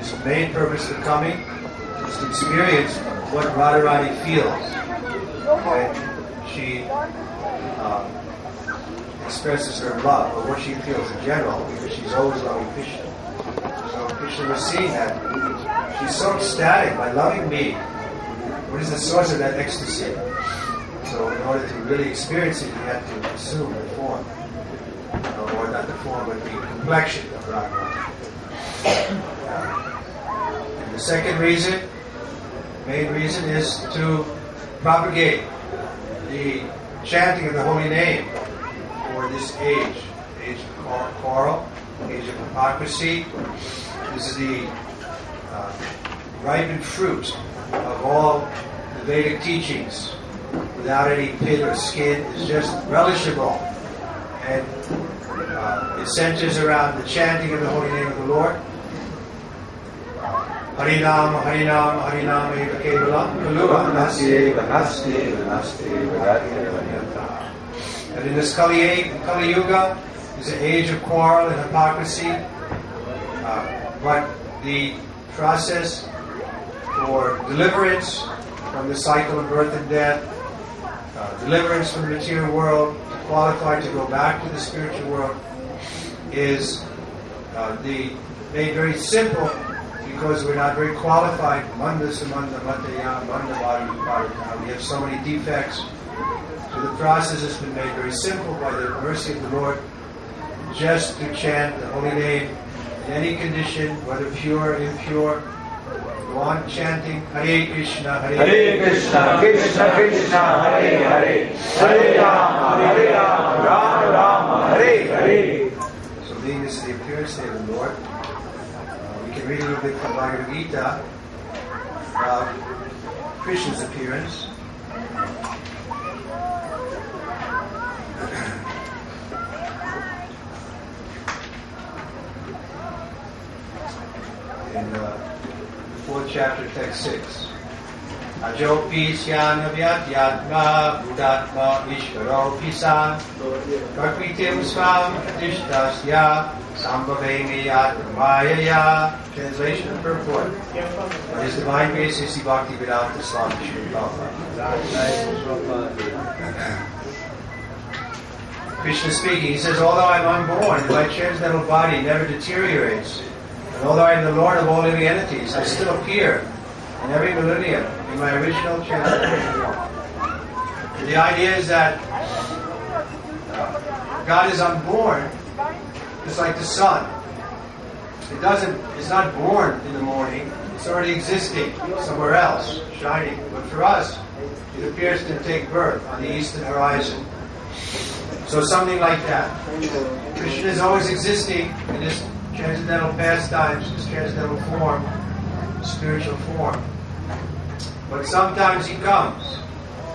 his main purpose of coming is to experience what Radharani feels when she expresses her love, or what she feels in general, because she's always loving Krishna. So Krishna was seeing that she's so ecstatic by loving me. What is the source of that ecstasy? So in order to really experience it, you have to assume the form. Or not the form, but the complexion of Radharani. And the second reason, main reason, is to propagate the chanting of the holy name for this age of quarrel, age of hypocrisy. This is the ripened fruit of all the Vedic teachings, without any pit or skin. It's just relishable, and it centers around the chanting of the holy name of the Lord. Harinam, Harinam, Harinam, Eva Kevalam, Kaluva, Nasti, Nasti, Nasti, and in this Kali Yuga, is an age of quarrel and hypocrisy. But the process for deliverance from the cycle of birth and death, deliverance from the material world, to qualify to go back to the spiritual world, is made very simple, because we're not very qualified. Manda samanda mataya, manda bhari. We have so many defects. So the process has been made very simple by the mercy of the Lord, just to chant the holy name in any condition, whether pure or impure. Go on chanting Hare Krishna, Hare Krishna, Krishna Krishna, Hare Hare, Hare Rama, Rama Rama, Hare Hare. So being this is the appearance day of the Lord, we can read a little bit from Bhagavad Gita about Krishna's appearance. In the 4th chapter, text 6. Ajopi syana vyatyatma buddhatma ishvaropi san prakritim swam adishtasya sambhavemi atmayaya. Translation and purport. By His Divine Grace, Sri Bhakti Vedanta Swami Sri Prabhupada. Krishna speaking, he says, although I am unborn, my transcendental body never deteriorates. And although I am the Lord of all living entities, I still appear in every millennium in my original transcendental form. The idea is that God is unborn, just like the sun. It's not born in the morning, it's already existing somewhere else, shining. But for us, it appears to take birth on the eastern horizon. So something like that. Krishna is always existing in his transcendental pastimes, his transcendental form, spiritual form. But sometimes he comes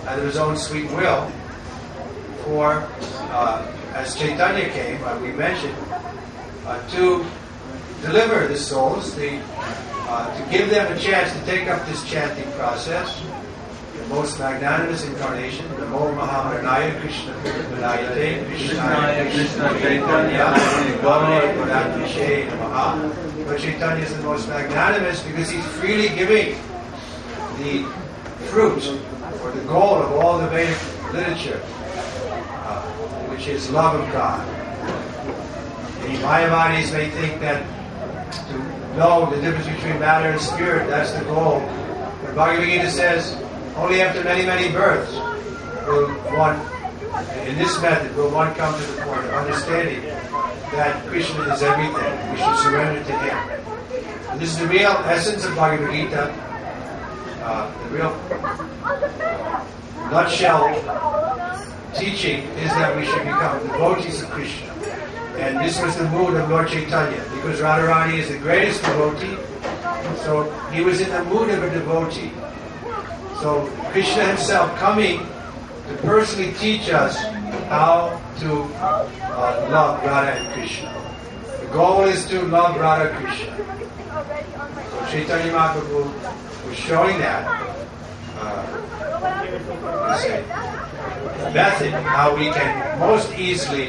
out of his own sweet will for, as Chaitanya came, we mentioned, to deliver the souls, to give them a chance to take up this chanting process. The most magnanimous incarnation, Namo Mahamanaya Krishna Vilayate Krishna Krishna Chaitanya Gavane Godatvishe Namaha. But Chaitanya is the most magnanimous because he's freely giving the fruit or the goal of all the Vedic literature, which is love of God. The Mayavadis may think that to know the difference between matter and spirit, that's the goal. But Bhagavad Gita says, only after many, many births will one, in this method, will one come to the point of understanding that Krishna is everything. We should surrender to Him. And this is the real essence of Bhagavad Gita. The real nutshell teaching is that we should become devotees of Krishna. And this was the mood of Lord Chaitanya, because Radharani is the greatest devotee, so he was in the mood of a devotee. So Krishna himself coming to personally teach us how to love Radha and Krishna. The goal is to love Radha Krishna. So Chaitanya Mahaprabhu was showing that method, how we can most easily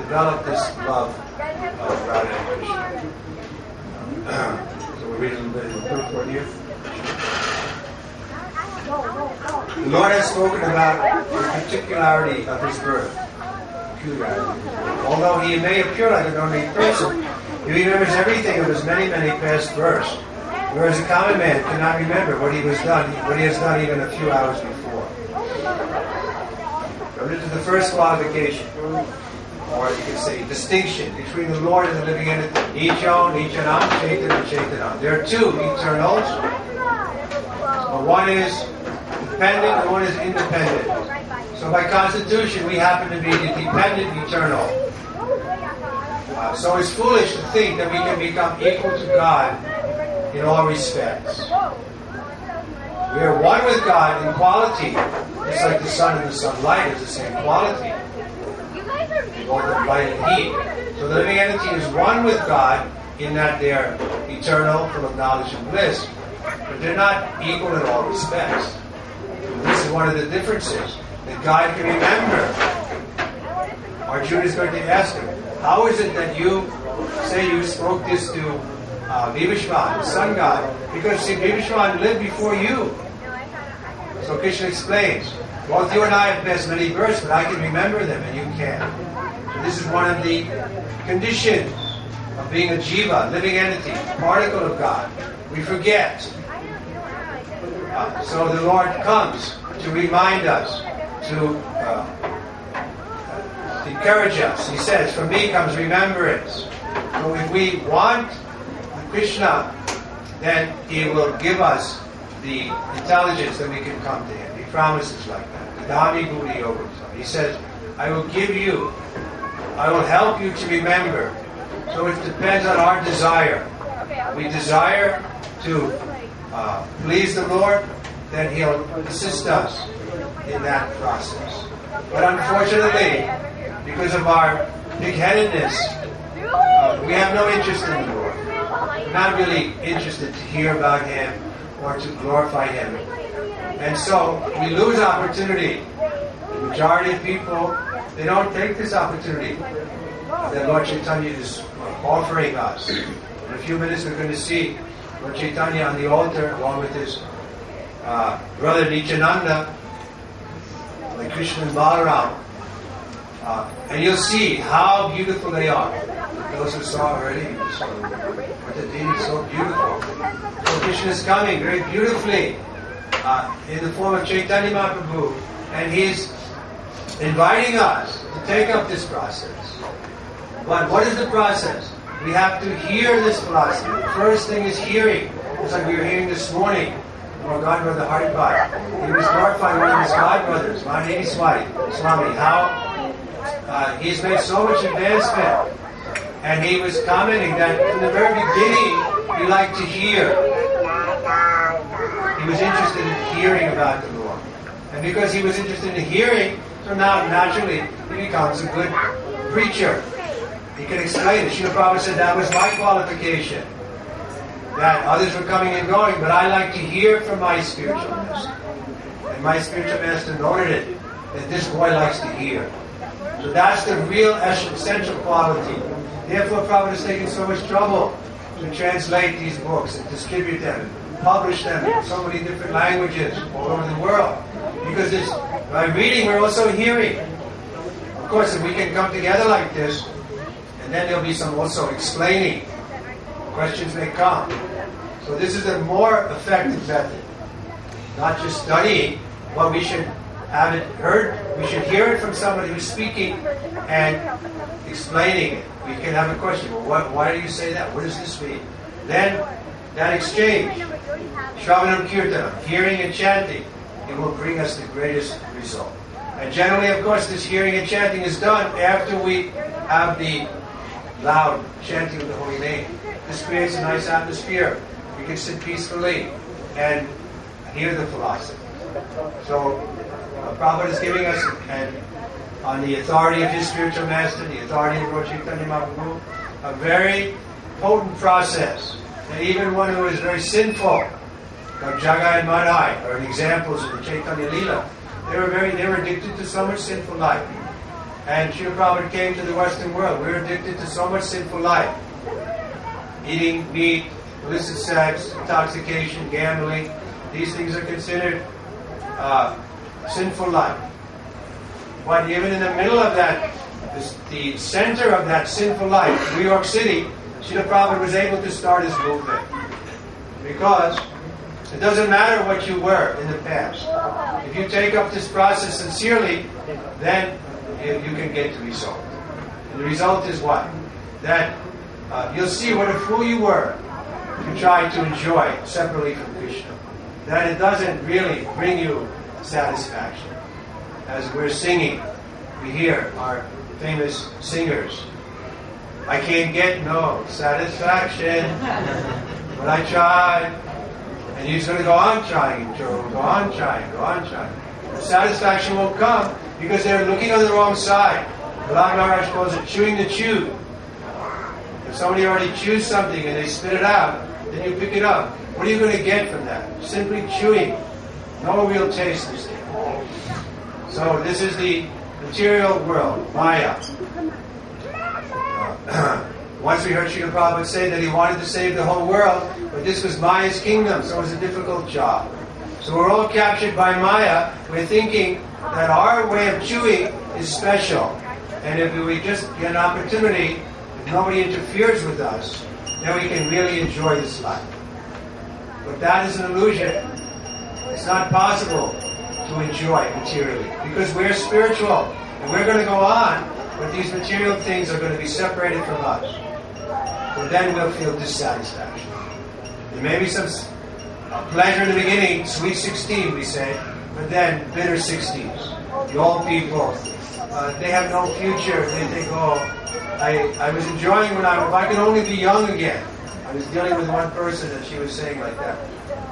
develop this love of Radha and Krishna. So We'll read a little bit in the purport here. The Lord has spoken about the particularity of his birth. Although he may appear like an ordinary person, he remembers everything of his many, many past births, whereas a common man cannot remember what he has done even a few hours before. So this is the first qualification, or you can say distinction, between the Lord and the living entity. Nichon, Nichanam, Chaitanya, Chaitanya. There are two eternals, but one is dependent and one is independent. So by constitution, we happen to be the dependent eternal. So it's foolish to think that we can become equal to God in all respects. We are one with God in quality, just like the sun and the sunlight is the same quality. Both of light and heat. So the living entity is one with God in that they are eternal, full of knowledge and bliss, but they're not equal in all respects. This is one of the differences, that God can remember. Arjuna is going to ask him, how is it that you say you spoke this to Vibhishvan, the sun god? Because see, Vibhishvan lived before you. So Krishna explains, both you and I have passed many births, but I can remember them and you can't. So this is one of the conditions of being a jiva, living entity, particle of God. We forget. So the Lord comes to remind us, to encourage us. He says, from me comes remembrance. So if we want Krishna, then he will give us the intelligence that we can come to him. He promises like that. Dadami Bhuri Yoga. He says, I will help you to remember. So it depends on our desire. We desire to please the Lord, then he'll assist us in that process. But unfortunately, because of our big-headedness, we have no interest in the Lord. We're not really interested to hear about him or to glorify him. And so we lose opportunity. The majority of people, they don't take this opportunity that Lord Chaitanya is offering us. In a few minutes we're going to see Lord Chaitanya on the altar along with his brother Nityananda, like Krishna and Balaram. And you'll see how beautiful they are. Those who saw already, what the deity is so beautiful. So Krishna is coming very beautifully in the form of Chaitanya Mahaprabhu, and he's inviting us to take up this process. But what is the process? We have to hear this philosophy. The first thing is hearing. It's like we were hearing this morning from our godbrother Haripad. He was glorifying one of his godbrothers, H Swami, how he's made so much advancement. And he was commenting that from the very beginning, he liked to hear. He was interested in hearing about the Lord. And because he was interested in hearing, so now naturally he becomes a good preacher. He can explain it. Srila Prabhupada said that was my qualification. That others were coming and going, but I like to hear from my spiritual master. And my spiritual master noted it, that this boy likes to hear. So that's the real essential quality. Therefore, Prabhupada has taken so much trouble to translate these books and distribute them, and publish them in so many different languages all over the world. Because by reading, we're also hearing. Of course, if we can come together like this, and then there'll be some also explaining. Questions may come. So this is a more effective method. Not just studying, but we should have it heard. We should hear it from somebody who's speaking and explaining it. We can have a question. Well, why do you say that? What does this mean? Then that exchange, Shravanam Kirtanam, hearing and chanting, it will bring us the greatest result. And generally, of course, this hearing and chanting is done after we have the loud chanting of the holy name. This creates a nice atmosphere. We can sit peacefully and hear the philosophy. So, Prabhupada is giving us, and on the authority of his spiritual master, the authority of Lord Chaitanya Mahaprabhu, a very potent process. And even one who is very sinful, like Jagai and Madhai, are examples of the Chaitanya Leela. They were addicted to so much sinful life. And Srila Prabhupada came to the Western world. We were addicted to so much sinful life. Eating meat, illicit sex, intoxication, gambling. These things are considered sinful life. But even in the middle of that, the center of that sinful life, New York City, Srila Prabhupada was able to start his movement. Because it doesn't matter what you were in the past. If you take up this process sincerely, then you can get the result. And the result is what? That you'll see what a fool you were to try to enjoy separately from Krishna. That it doesn't really bring you satisfaction. As we're singing, we hear our famous singers. I can't get no satisfaction, but I tried. And he's going to go on trying, Joe. Go on trying, go on trying. The satisfaction won't come because they're looking on the wrong side. Prahlad Maharaj calls it chewing the chew. If somebody already chews something and they spit it out, then you pick it up. What are you going to get from that? Simply chewing. No real taste is there. So this is the material world, Maya. Once we heard Srila Prabhupada say that he wanted to save the whole world, but this was Maya's kingdom, so it was a difficult job. So we're all captured by Maya. We're thinking that our way of chewing is special. And if we just get an opportunity, if nobody interferes with us, then we can really enjoy this life. But that is an illusion. It's not possible to enjoy materially, because we're spiritual, and we're going to go on, but these material things are going to be separated from us. And then we'll feel dissatisfaction. There may be some pleasure in the beginning, sweet 16 we say, but then bitter 60s. The old people, they have no future. They think, oh, I was enjoying when if I could only be young again. I was dealing with one person and she was saying like that,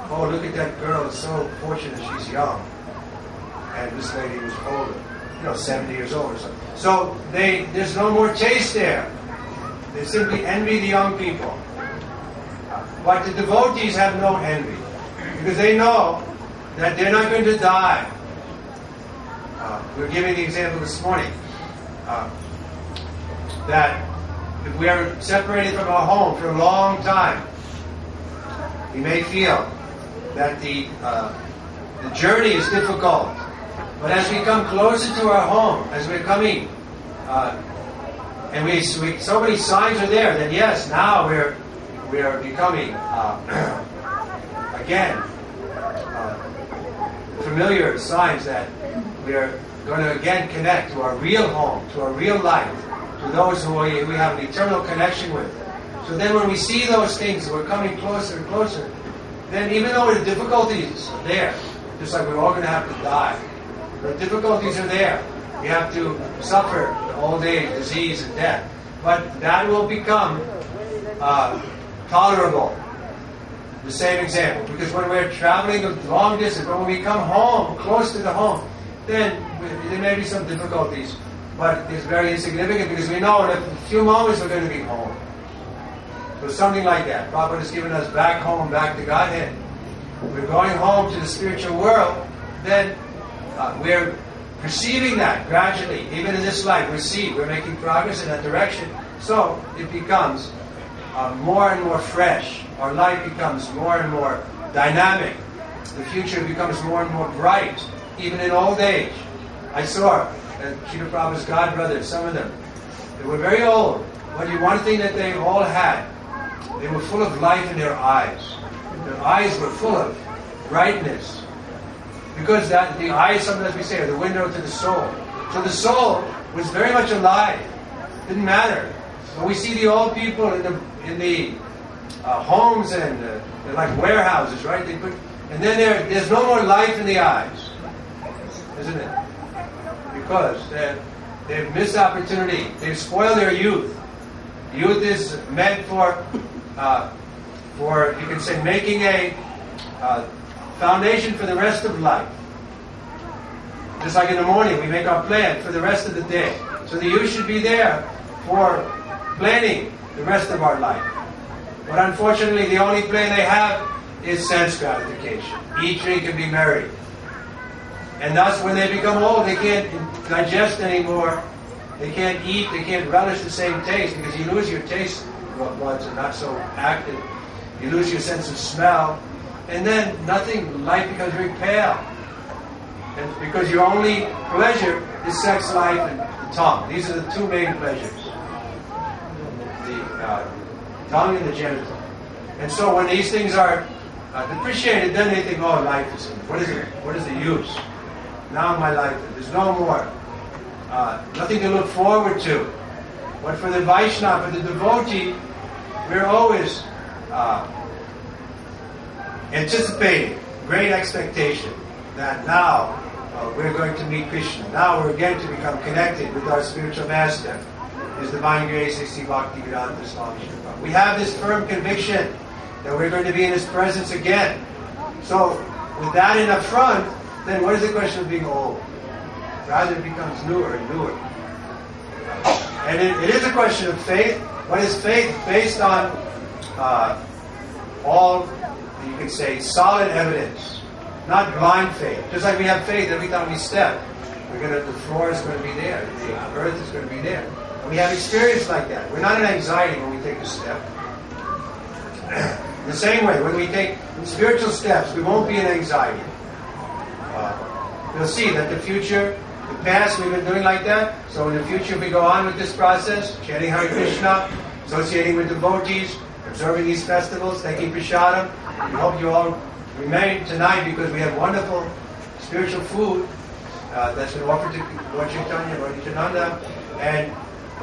oh, look at that girl, it's so fortunate she's young. And this lady was older, 70 years old or something. So there's no more taste there. They simply envy the young people. But the devotees have no envy, because they know that they're not going to die. We were giving the example this morning that if we are separated from our home for a long time, we may feel that the journey is difficult. But as we come closer to our home, as we're coming, and so many signs are there, then yes, now we are becoming again familiar signs that we are going to again connect to our real home, to our real life, to those who we have an eternal connection with. So then when we see those things, we're coming closer and closer, then even though the difficulties are there, just like we're all going to have to die, the difficulties are there. We have to suffer the old age, disease, and death. But that will become tolerable. The same example. Because when we're traveling a long distance, but when we come home, close to the home, then there may be some difficulties. But it's very insignificant because we know in a few moments we're going to be home. So something like that. Prabhupada has given us back home, back to Godhead. We're going home to the spiritual world, then we're perceiving that gradually. Even in this life, we're making progress in that direction. So it becomes more and more fresh. Our life becomes more and more dynamic. The future becomes more and more bright, even in old age. I saw Srila Prabhupada's godbrothers, some of them. They were very old, but one thing that they all had, they were full of life in their eyes. Their eyes were full of brightness. Because the eyes, sometimes we say, are the window to the soul. So the soul was very much alive. Didn't matter. When we see the old people in the homes and they're like warehouses, right? And then there's no more life in the eyes, isn't it? Because they've missed opportunity. They've spoiled their youth. Youth is meant for you can say, making a foundation for the rest of life. Just like in the morning, we make our plan for the rest of the day. So the youth should be there for planning the rest of our life. But unfortunately, the only plan they have is sense gratification. Eat, drink, and be merry. And thus, when they become old, they can't digest anymore. They can't eat, they can't relish the same taste, because you lose your taste buds are not so active. You lose your sense of smell. And then life becomes very pale. And because your only pleasure is sex life and the tongue. These are the two main pleasures. The tongue and the genital. And so when these things are depreciated, then they think, oh, life is, what is it? What is the use? Now in my life, there's no more. Nothing to look forward to. But for the Vaishnava, for the devotee, we're always anticipating, great expectation that now we're going to meet Krishna. Now we're going to become connected with our spiritual master, His Divine Grace, H Trivikrama Swami. We have this firm conviction that we're going to be in His presence again. So with that in the front, then what is the question of being old? Rather, it becomes newer and newer. And it is a question of faith. What is faith? Based on all, you could say, solid evidence. Not blind faith. Just like we have faith every time we step. The floor is going to be there. The earth is going to be there. And we have experience like that. We're not in anxiety when we take a step. In the same way, when we take spiritual steps, we won't be in anxiety. You'll see that the future, the past, we've been doing like that. So in the future, if we go on with this process, chanting Hare Krishna, associating with devotees, observing these festivals, taking prasadam, we hope you all remain tonight because we have wonderful spiritual food that's been offered to Lord Chaitanya, Lord Nityananda, and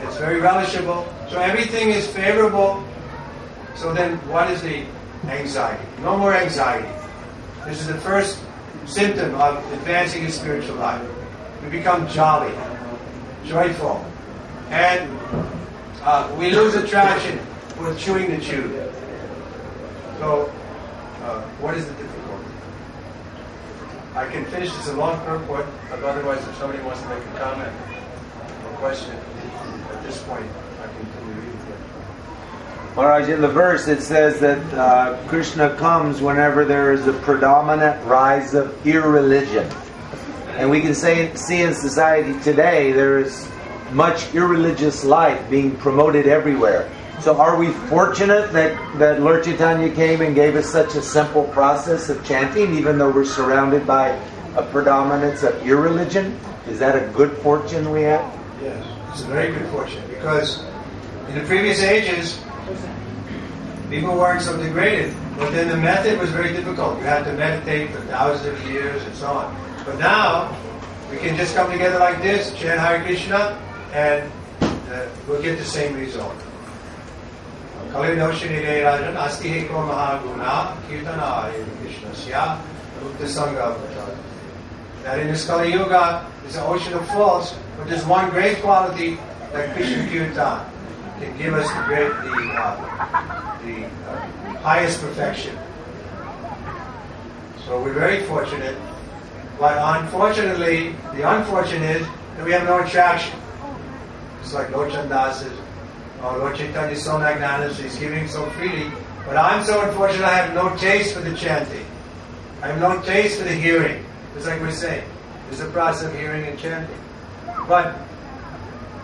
it's very relishable. So everything is favorable. So then what is the anxiety? No more anxiety. This is the first symptom of advancing in spiritual life. We become jolly, joyful, and we lose attraction for chewing the chew. So what is the difficulty? I can finish this a long purport, but otherwise if somebody wants to make a comment or question at this point, I can continue reading it. Maharaj, in the verse it says that Krishna comes whenever there is a predominant rise of irreligion. And we can see in society today there is much irreligious life being promoted everywhere. So are we fortunate that Lord Chaitanya came and gave us such a simple process of chanting, even though we're surrounded by a predominance of irreligion? Is that a good fortune we have? Yes, it's a very good fortune, because in the previous ages, people weren't so degraded, but then the method was very difficult. You had to meditate for thousands of years and so on. But now, we can just come together like this, chant Hare Krishna, and we'll get the same result. That in this Kali Yuga is an ocean of faults, but there's one great quality that Krishna Kirtan can give us the highest perfection. So we're very fortunate, but unfortunately, the unfortunate is that we have no attraction. It's like Lord Chandas says, oh, Lord Chaitanya is so magnanimous, he's giving so freely, but I'm so unfortunate I have no taste for the chanting. I have no taste for the hearing. It's like we're saying, there's a process of hearing and chanting. But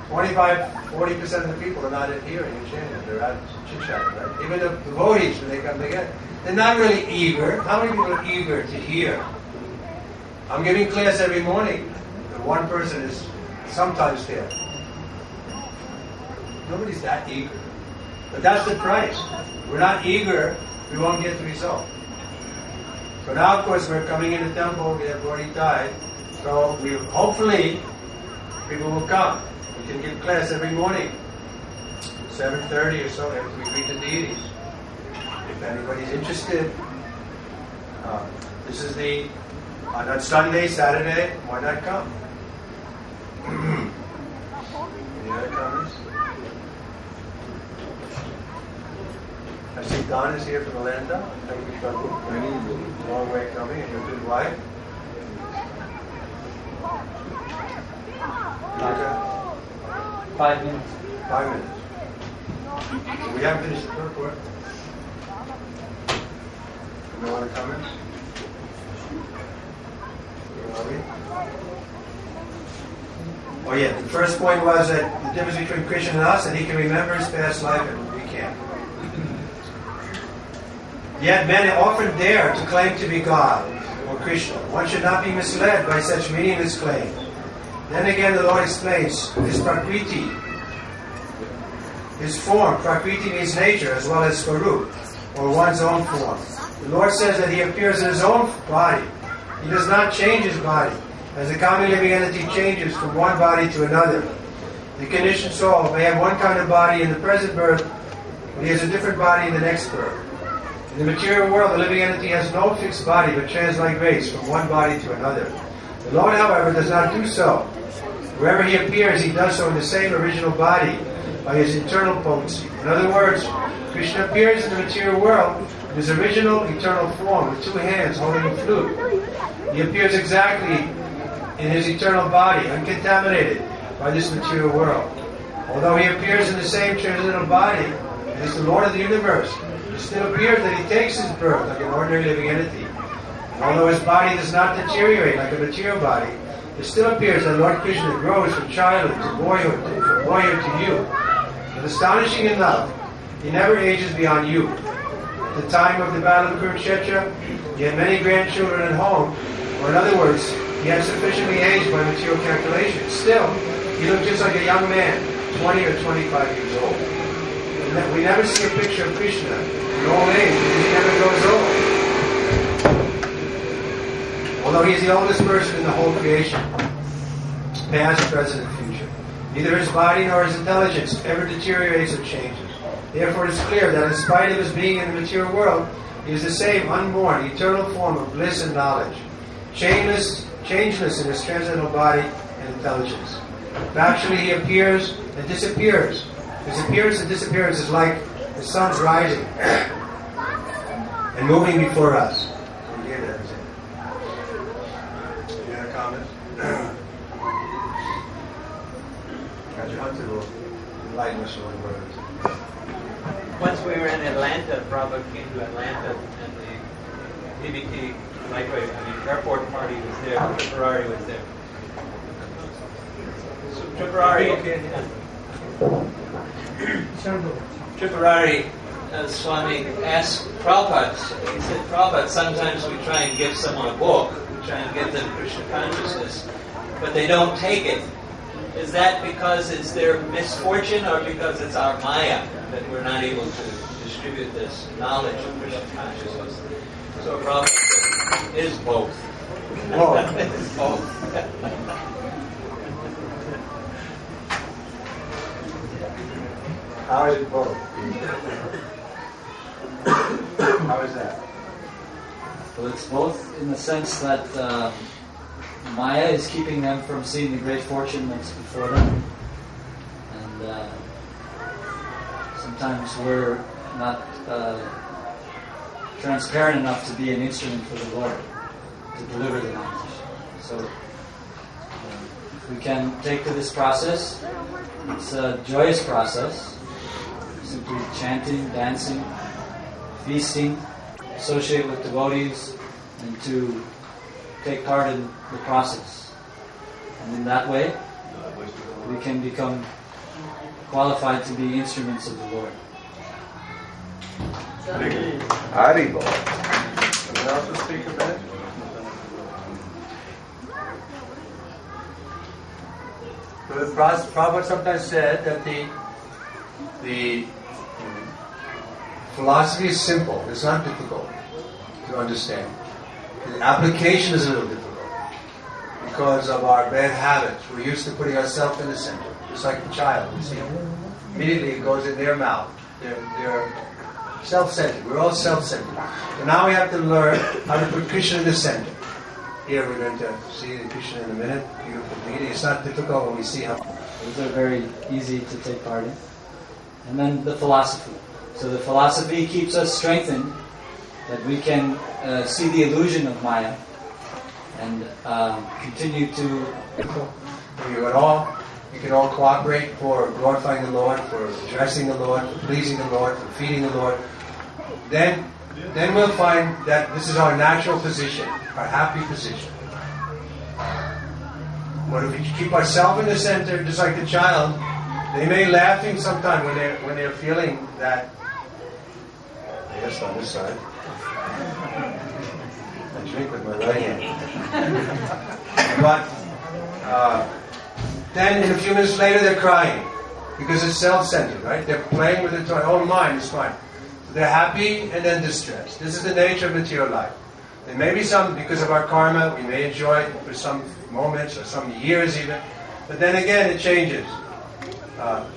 25-40% of the people are not at hearing and chanting, they're at chit-chatting, right? Even the devotees, when they come together, they're not really eager. How many people are eager to hear? I'm giving class every morning. The one person is sometimes there. Nobody's that eager. But that's the price. We're not eager, we won't get the result. So now, of course, we're coming in the temple, we have already died. So hopefully, people will come. We can give class every morning, 7:30 or so, after we greet the deities. If anybody's interested, this is on Sunday, Saturday, why not come? Any other comments? I see Don is here from Atlanta. Thank you, Prabhu. Long way coming, and your good wife. Yuka? 5 minutes. 5 minutes. So we haven't finished the purport. No other comments? Oh yeah, the first point was that the difference between Krishna and us, that he can remember his past life and we can't. Yet men often dare to claim to be God or Krishna. One should not be misled by such meaningless claim. Then again the Lord explains his prakriti, his form. Prakriti means nature as well as swarup, or one's own form. The Lord says that he appears in his own body. He does not change his body, as the common living entity changes from one body to another. The conditioned soul may have one kind of body in the present birth, but he has a different body in the next birth. In the material world, the living entity has no fixed body, but transmigrates from one body to another. The Lord, however, does not do so. Wherever he appears, he does so in the same original body, by his internal potency. In other words, Krishna appears in the material world in his original eternal form, with 2 hands holding a flute. He appears exactly in his eternal body, uncontaminated by this material world. Although he appears in the same transcendental body, and is the Lord of the universe, it still appears that he takes his birth like an ordinary living entity. And although his body does not deteriorate like a material body, it still appears that Lord Krishna grows from childhood to boyhood, from boyhood to youth. But astonishing enough, he never ages beyond youth. At the time of the battle of Kurukshetra, he had many grandchildren at home, or in other words, he had sufficiently aged by material calculations. Still, he looked just like a young man, 20 or 25 years old. We never see a picture of Krishna in old age because he never grows old. Although he is the oldest person in the whole creation, past, present, and future. Neither his body nor his intelligence ever deteriorates or changes. Therefore it is clear that in spite of his being in the material world, he is the same unborn, eternal form of bliss and knowledge, changeless in his transcendental body and intelligence. Actually, he appears and disappears. His appearance and disappearance is like the sun's rising and moving before us. Any other comments? Roger Hunter will enlighten us on the words. Once we were in Atlanta, Prabhupada came to Atlanta, and the DBT airport party was there, Tripurari was there. So Tripurari Swami asked Prabhupada, he said, Prabhupada, sometimes we try and give someone a book, we try and give them Krishna consciousness, but they don't take it. Is that because it's their misfortune or because it's our Maya that we're not able to distribute this knowledge of Krishna consciousness? So Prabhupada said, it is both. It is both. How is it both? How is that? Well, it's both in the sense that Maya is keeping them from seeing the great fortune that's before them. And sometimes we're not transparent enough to be an instrument for the Lord to deliver the knowledge. So if we can take to this process, it's a joyous process. Simply chanting, dancing, feasting, associate with devotees, and to take part in the process. And in that way, we can become qualified to be instruments of the Lord. Haribol. Someone else will speak a bit? The Prabhupada sometimes said that the philosophy is simple. It's not difficult to understand. The application is a little difficult because of our bad habits. We're used to putting ourselves in the center, just like the child. You see, immediately it goes in their mouth. They're self-centered. We're all self-centered. So now we have to learn how to put Krishna in the center. Here we're going to see Krishna in a minute. Beautiful beauty. It's not difficult when we see how. Those are very easy to take part in. And then the philosophy. So the philosophy keeps us strengthened, that we can see the illusion of Maya and continue to... You can all cooperate for glorifying the Lord, for addressing the Lord, for pleasing the Lord, for feeding the Lord. Then we'll find that this is our natural position, our happy position. But if we keep ourselves in the center, just like the child, they may laughing sometime when they're feeling that they Just on this side. I drink with my right hand. But then a few minutes later they're crying because it's self-centered, right? They're playing with their own mind, it's fine. So they're happy and then distressed. This is the nature of material life. There may be some, because of our karma, we may enjoy it for some moments or some years even, but then again it changes.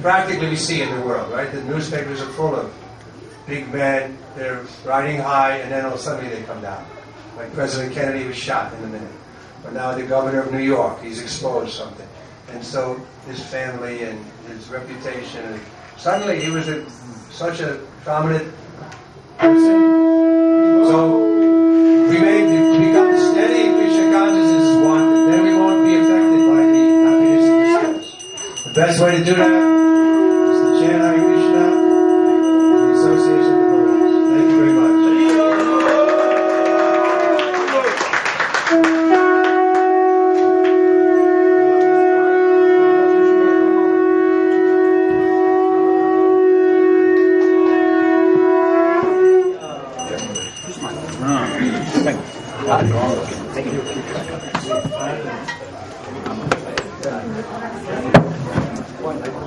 Practically we see in the world, right? The newspapers are full of big men, they're riding high, and then all of a sudden they come down. Like President Kennedy was shot in a minute. But now the governor of New York, he's exposed something. And so his family and his reputation, and suddenly he was such a prominent person. So we may become steady in Krishna consciousness is one, and then we won't be affected by the happiness and distress. The best way to do that is to chant Hare Krishna in the association of devotees. Thank you very much.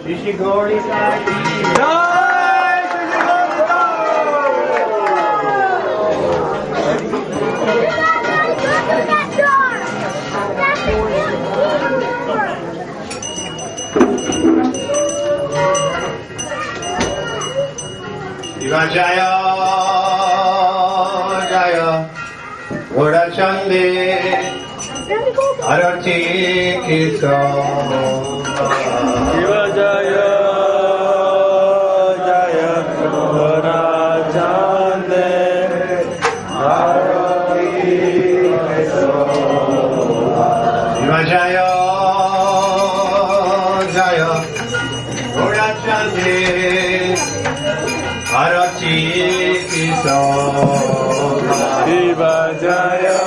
Shishi Gauri Sai Shiva Jaya Jaya Gora Chande Arati Kito Shiva Jaya Jaya Gora Chande Arati Shiva Jaya Jaya Gora Chande Arati Kito Shiva Jaya